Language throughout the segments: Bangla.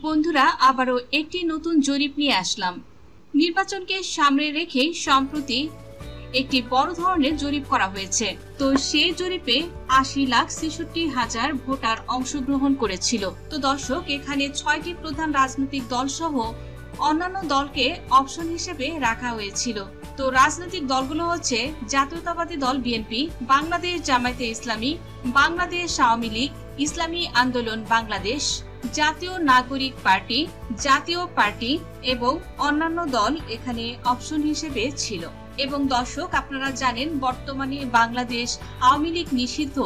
বন্ধুরা আবারও একটি নতুন জরিপ নিয়ে আসলাম। নির্বাচনকে সামনে রেখে সম্প্রতি একটি বড় ধরনের জরিপ করা হয়েছে। তো সেই জরিপে ৮০,৬৬,০০০ ভোটার অংশগ্রহণ করেছিল। তো দর্শক, এখানে ৬টি প্রধান রাজনৈতিক দল সহ অন্যান্য দলকে অপশন হিসেবে রাখা হয়েছিল। তো রাজনৈতিক দলগুলো হচ্ছে জাতীয়তাবাদী দল বিএনপি, বাংলাদেশ জামায়াতে ইসলামী, বাংলাদেশ আওয়ামী লীগ, ইসলামী আন্দোলন বাংলাদেশ, জাতীয় নাগরিক পার্টি, জাতীয় পার্টি এবং অন্যান্য দল এখানে অপশন হিসেবে ছিল। এবং দর্শক, আপনারা জানেন বর্তমানে বাংলাদেশ আওয়ামী লীগ নিষিদ্ধ।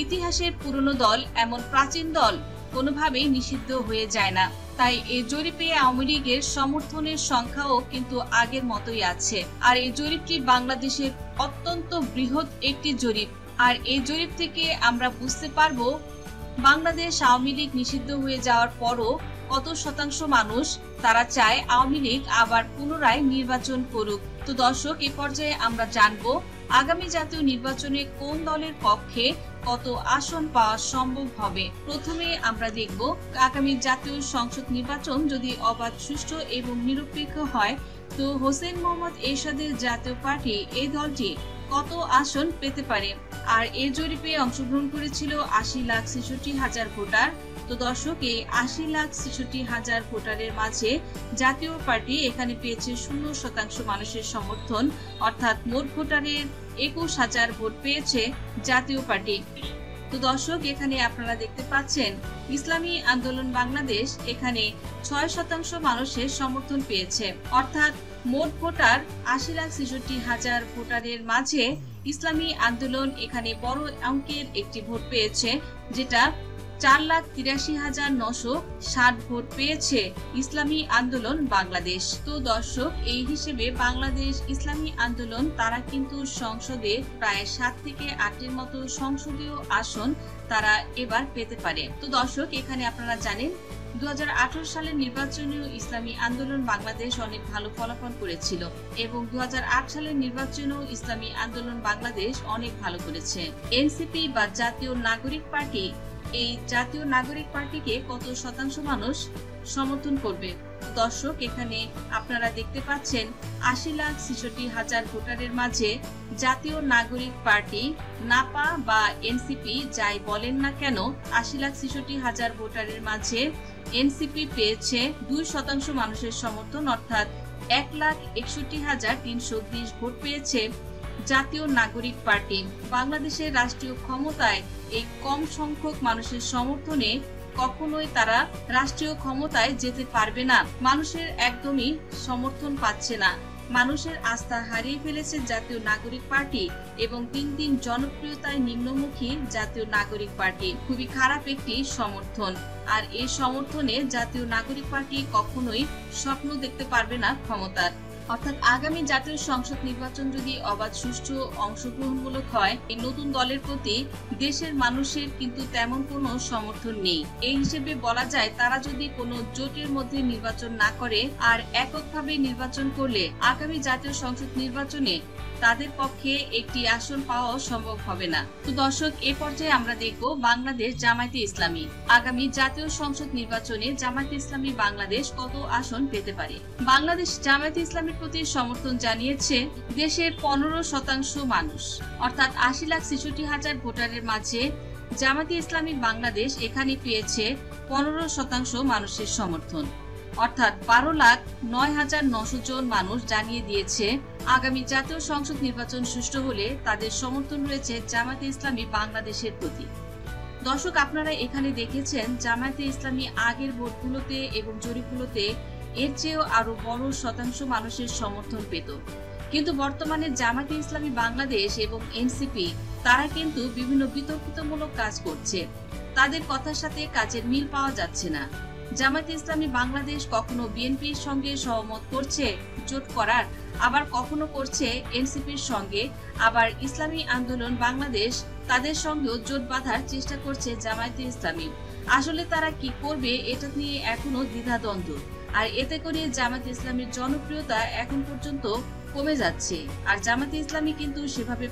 ইতিহাসের পুরনো দল, এমন প্রাচীন দল কোনোভাবেই নিষিদ্ধ হয়ে যায় না। তাই এই জরিপে আওয়ামী লীগের সমর্থনের সংখ্যাও কিন্তু আগের মতোই আছে। আর এই জরিপটি বাংলাদেশের অত্যন্ত বৃহৎ একটি জরিপ। আর এই জরিপ থেকে আমরা বুঝতে পারবো বাংলাদেশ আওয়ামী লীগ নিষিদ্ধ হয়ে যাওয়ার পরও কত শতাংশ মানুষ তারা চায় আওয়ামী লীগ আবার পুনরায় নির্বাচন করুক। তো দর্শক, এ পর্যায়ে আমরা জানবো আগামী জাতীয় নির্বাচনে কোন দলের পক্ষে কত আসন পাওয়া সম্ভব হবে। প্রথমে আমরা দেখব আগামী জাতীয় সংসদ নির্বাচন যদি অবাধ, সুষ্ঠু এবং নিরপেক্ষ হয় তো হোসেন মোহাম্মদ এরশাদের জাতীয় পার্টি এই দলটি কত আসন পেতে পারে। আর এই জরিপে অংশগ্রহণ করেছিল ৮০,৬৬,০০০ ভোটার। তো দর্শক, এই ৮০,৬৬,০০০ ভোটারের মাঝে জাতীয় পার্টি এখানে পেয়েছে 0% মানুষের সমর্থন, অর্থাৎ মোট ভোটারের ২১,০০০ ভোট পেয়েছে জাতীয় পার্টি। তো দর্শক, এখানে আপনারা দেখতে পাচ্ছেন ইসলামী আন্দোলন বাংলাদেশ এখানে ৬% মানুষের সমর্থন পেয়েছে, অর্থাৎ মোট ভোটার ৮০,৬৬,০০০ ভোটারের মাঝে ইসলামী আন্দোলন এখানে বড় অঙ্কের একটি ভোট পেয়েছে, যেটা ৪,৮৩,৯৬০ ভোট পেয়েছে ইসলামী আন্দোলন বাংলাদেশ। তো দর্শক, এই হিসেবে বাংলাদেশ ইসলামী আন্দোলন তারা কিন্তু সংসদে প্রায় ৭ থেকে ৮-এর মতো সংসদীয় আসন তারা এবার পেতে পারে। তো দর্শক, এখানে আপনারা জানেন ২০১৮ সালের নির্বাচনেও ইসলামী আন্দোলন বাংলাদেশ অনেক ভালো ফলাফল করেছিল এবং ২০০৮ সালের নির্বাচনেও ইসলামী আন্দোলন বাংলাদেশ অনেক ভালো করেছে। এনসিপি বা জাতীয় নাগরিক পার্টি, এই জাতীয় নাগরিক পার্টিকে কত শতাংশ মানুষ সমর্থন করবে। দর্শক, এখানে আপনারা দেখতে পাচ্ছেন ৮০,৬৬,০০০ ভোটারের মাঝে জাতীয় নাগরিক পার্টি, নাপা বা এনসিপি যাই বলেন না কেন, ৮০,৬৬,০০০ ভোটারের মাঝে এনসিপি পেয়েছে ২% মানুষের সমর্থন, অর্থাৎ ১,৬১,৩২০ ভোট পেয়েছে জাতীয় নাগরিক পার্টি। বাংলাদেশের রাষ্ট্রীয় ক্ষমতায় এই কম সংখ্যক মানুষের সমর্থনে কখনোই তারা রাষ্ট্রীয় ক্ষমতায় যেতে পারবে না। মানুষের একদমই সমর্থন পাচ্ছে না। মানুষের আস্থা হারিয়ে ফেলেছে জাতীয় নাগরিক পার্টি এবং দিন দিন জনপ্রিয়তায় নিম্নমুখী জাতীয় নাগরিক পার্টি। খুবই খারাপ একটি সমর্থন। আর এই সমর্থনে জাতীয় নাগরিক পার্টি কখনোই স্বপ্ন দেখতে পারবে না ক্ষমতার। অর্থাৎ আগামী জাতীয় সংসদ নির্বাচন যদি অবাধ, সুষ্ঠু, অংশগ্রহণমূলক হয়, এই নতুন দলের প্রতি দেশের মানুষের কিন্তু তেমন কোনো সমর্থন নেই। এই হিসেবে বলা যায় তারা যদি কোনো জোটের মধ্যে নির্বাচন না করে আর এককভাবে নির্বাচন করলে আগামী জাতীয় সংসদ নির্বাচনে তাদের পক্ষে একটি আসন পাওয়া সম্ভব হবে না। তো দর্শক, এ পর্যায়ে আমরা দেখব বাংলাদেশ জামায়াতে ইসলামী আগামী জাতীয় সংসদ নির্বাচনে জামায়াতে ইসলামী বাংলাদেশ কত আসন পেতে পারে। বাংলাদেশ জামায়াতে ইসলামীর প্রতি সমর্থন জানিয়েছে দেশের 15% মানুষ, অর্থাৎ ৮০,৬৬,০০০ ভোটারের মাঝে জামায়াতে ইসলামী বাংলাদেশ এখানে পেয়েছে 15% মানুষের সমর্থন, অর্থাৎ ১২,০৯,৯০০ জন মানুষ জানিয়ে দিয়েছে আগামী জাতীয় সংসদ নির্বাচন সুষ্ঠু হলে তাদের সমর্থন রয়েছে জামায়াতে ইসলামী বাংলাদেশের প্রতি। দর্শক, আপনারা এখানে দেখেছেন জামায়াতে ইসলামী আগের ভোটগুলোতে এবং জরিপগুলোতে এর চেয়েও আরো বড় শতাংশ মানুষের সমর্থন পেত, কিন্তু বর্তমানে জামায়াতে ইসলামী বাংলাদেশ এবং এনসিপি তারা কিন্তু বিভিন্ন বিতর্কিতমূলক কাজ করছে। তাদের কথার সাথে কাজের মিল পাওয়া যাচ্ছে না। জামায়াতে ইসলামী বাংলাদেশ কখনো বিএনপির সঙ্গে সহমত করছে জোট করার, আবার কখনো করছে এনসিপির সঙ্গে, আবার ইসলামী আন্দোলন বাংলাদেশ তাদের সঙ্গেও জোট বাঁধার চেষ্টা করছে জামায়াতে ইসলামী। আসলে তারা কি করবে এটা নিয়ে এখনো দ্বিধাদ্বন্দ্ব। আর এতে করে জামায়াতে ইসলামীর জনপ্রিয়তা এখন পর্যন্ত কমে যাচ্ছে। আর জামায়াতে ইসলামী কিন্তু সেভাবে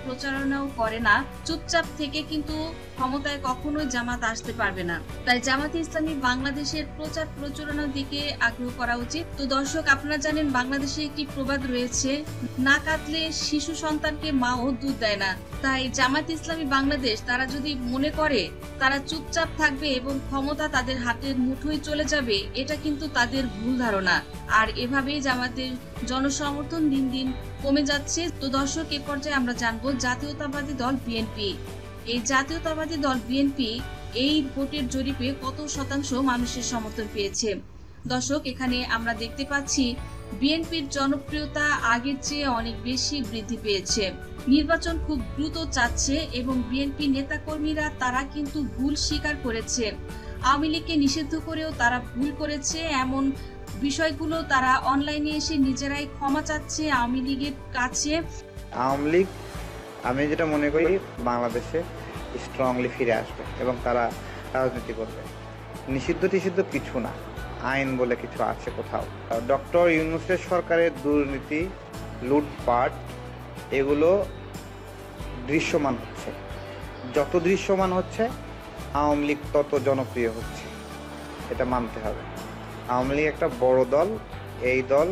প্রচারণাও করে না, চুপচাপ থেকে কিন্তু ক্ষমতায় কখনোই জামাত আসতে পারবে না। তাই জামাতে ইসলামী বাংলাদেশের প্রচার প্রচারণার দিকে আগ্রহ করা উচিত। তো দর্শক, আপনারা জানেন বাংলাদেশে একটি প্রবাদ রয়েছে, না কাঁদলে শিশু সন্তানকে মাও দুধ দেয় না। তাই জামাত ইসলামী বাংলাদেশ তারা যদি মনে করে তারা চুপচাপ থাকবে এবং ক্ষমতা তাদের হাতের মুঠোয় চলে যাবে, এটা কিন্তু তাদের ভুল ধারণা। আর এভাবেই জামাতের জনসমর্থন দিন দিন কমে যাচ্ছে। তো দর্শক, এ পর্যায়ে আমরা জানবো জাতীয়তাবাদী দল বিএনপি। এই জাতীয়তাবাদী দল বিএনপি এই ভোটের জরিপে কত শতাংশ মানুষের সমর্থন পেয়েছে। দর্শক, এখানে আমরা দেখতে পাচ্ছি বিএনপির জনপ্রিয়তা আগের চেয়ে অনেক বেশি বৃদ্ধি পেয়েছে। নির্বাচন খুব দ্রুত চাচ্ছে এবং বিএনপি নেতাকর্মীরা তারা কিন্তু ভুল স্বীকার করেছে। আওয়ামী লীগকে নিষিদ্ধ করেও তারা ভুল করেছে, এমন বিষয়গুলো তারা অনলাইনে এসে নিজেরাই ক্ষমা চাচ্ছে আওয়ামী লীগের কাছে। আওয়ামী লীগ, আমি যেটা মনে করি, বাংলাদেশে স্ট্রংলি ফিরে আসবে এবং তারা রাজনীতি করবে। নিষিদ্ধ কিছু না, আইন বলে কিছু আছে কোথাও। ডক্টর ইউনূসের সরকারের দুর্নীতি, লুটপাট, এগুলো দৃশ্যমান হচ্ছে। যত দৃশ্যমান হচ্ছে আওয়ামী লীগ তত জনপ্রিয় হচ্ছে, এটা মানতে হবে। আওয়ামী লীগ একটা বড় দল, এই দল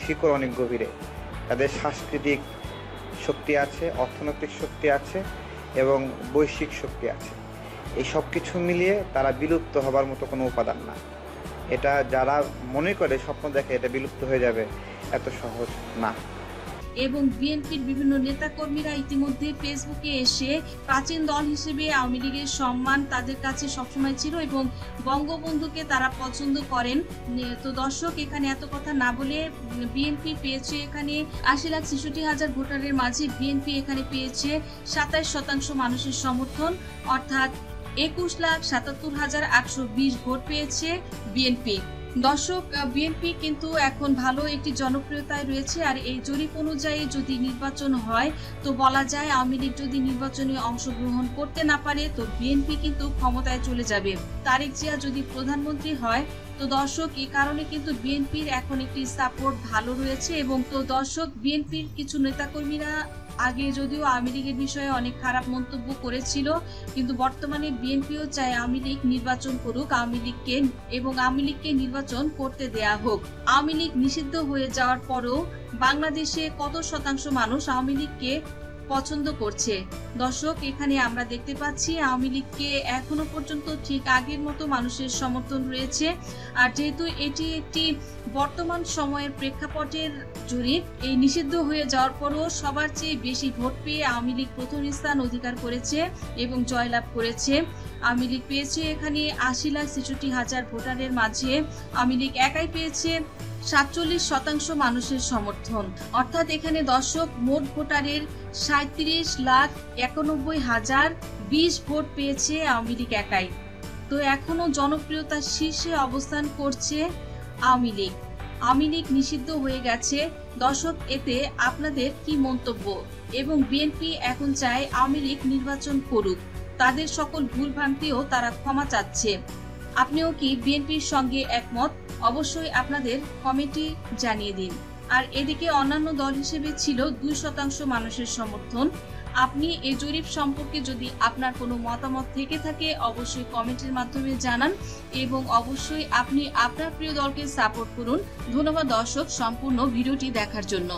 শিকড় অনেক গভীরে। তাদের সাংস্কৃতিক শক্তি আছে, অর্থনৈতিক শক্তি আছে এবং বৈশ্বিক শক্তি আছে। এই সব কিছু মিলিয়ে তারা বিলুপ্ত হবার মতো কোনো উপাদান না। এটা যারা মনে করে, স্বপ্ন দেখে এটা বিলুপ্ত হয়ে যাবে, এত সহজ না। এবং বিএনপির বিভিন্ন নেতাকর্মীরা ইতিমধ্যে ফেসবুকে এসে প্রাচীন দল হিসেবে আওয়ামী লীগের সম্মান তাদের কাছে সবসময় ছিল এবং বঙ্গবন্ধুকে তারা পছন্দ করেন। তো দর্শক, এখানে এত কথা না বলে বিএনপি পেয়েছে এখানে ৮০,৬৬,০০০ ভোটারের মাঝে বিএনপি এখানে পেয়েছে ২৭% মানুষের সমর্থন, অর্থাৎ ২১,৭৭,৮২০ ভোট পেয়েছে বিএনপি। দর্শক, বিএনপি কিন্তু এখন ভালো একটি জনপ্রিয়তায় রয়েছে। আর এই জরিপ অনুযায়ী যদি নির্বাচন হয় তো বলা যায় আওয়ামী লীগ যদি নির্বাচনে অংশগ্রহণ করতে না পারে তো বিএনপি কিন্তু ক্ষমতায় চলে যাবে। তারেক জিয়া যদি প্রধানমন্ত্রী হয় তো দর্শক, এই কারণে কিন্তু বিএনপির এখন একটি সাপোর্ট ভালো রয়েছে। এবং তো দর্শক, বিএনপির কিছু নেতাকর্মীরা আগে যদিও আওয়ামী লীগের বিষয়ে অনেক খারাপ মন্তব্য করেছিল, কিন্তু বর্তমানে বিএনপিও চায় আওয়ামী লীগ নির্বাচন করুক, আওয়ামী লীগকে নির্বাচন করতে দেয়া হোক। আওয়ামী লীগ নিষিদ্ধ হয়ে যাওয়ার পরও বাংলাদেশে কত শতাংশ মানুষ আওয়ামী লীগকে পছন্দ করছে। দর্শক, এখানে আমরা দেখতে পাচ্ছি আওয়ামী লীগকে এখনো পর্যন্ত ঠিক আগের মতো মানুষের সমর্থন রয়েছে। আর যেহেতু এটি একটি বর্তমান সময়ের প্রেক্ষাপটের জরিপ, এই নিষিদ্ধ হয়ে যাওয়ার পরও সবার চেয়ে বেশি ভোট পেয়ে আওয়ামী লীগ প্রথম স্থান অধিকার করেছে এবং জয়লাভ করেছে। আওয়ামী লীগ পেয়েছে এখানে ৮০,৬৬,০০০ ভোটারের মাঝে আওয়ামী লীগ একাই পেয়েছে ৪৭% মানুষের সমর্থন, অর্থাৎ এখানে দর্শক মোট ভোটারের ৩৭,৯১,০২০ ভোট পেয়েছে আওয়ামী লীগ একাই। তো এখনো জনপ্রিয়তার শীর্ষে অবস্থান করছে আওয়ামী লীগ। আওয়ামী লীগ নিষিদ্ধ হয়ে গেছে। দর্শক, এতে আপনাদের কি মন্তব্য? এবং বিএনপি এখন চায় আওয়ামী লীগ নির্বাচন করুক, তাদের সকল ভুলভ্রান্তিও তারা ক্ষমা চাচ্ছে। আপনিও কি বিএনপির সঙ্গে একমত? অবশ্যই আপনাদের কমেন্টে জানিয়ে দিন। আর এদিকে অন্যান্য দল হিসেবে ছিল 2% মানুষের সমর্থন। আপনি এই জরিপ সম্পর্কে যদি আপনার কোনো মতামত থেকে থাকে অবশ্যই কমেন্টের মাধ্যমে জানান এবং অবশ্যই আপনি আপনার প্রিয় দলকে সাপোর্ট করুন। ধন্যবাদ দর্শক সম্পূর্ণ ভিডিওটি দেখার জন্য।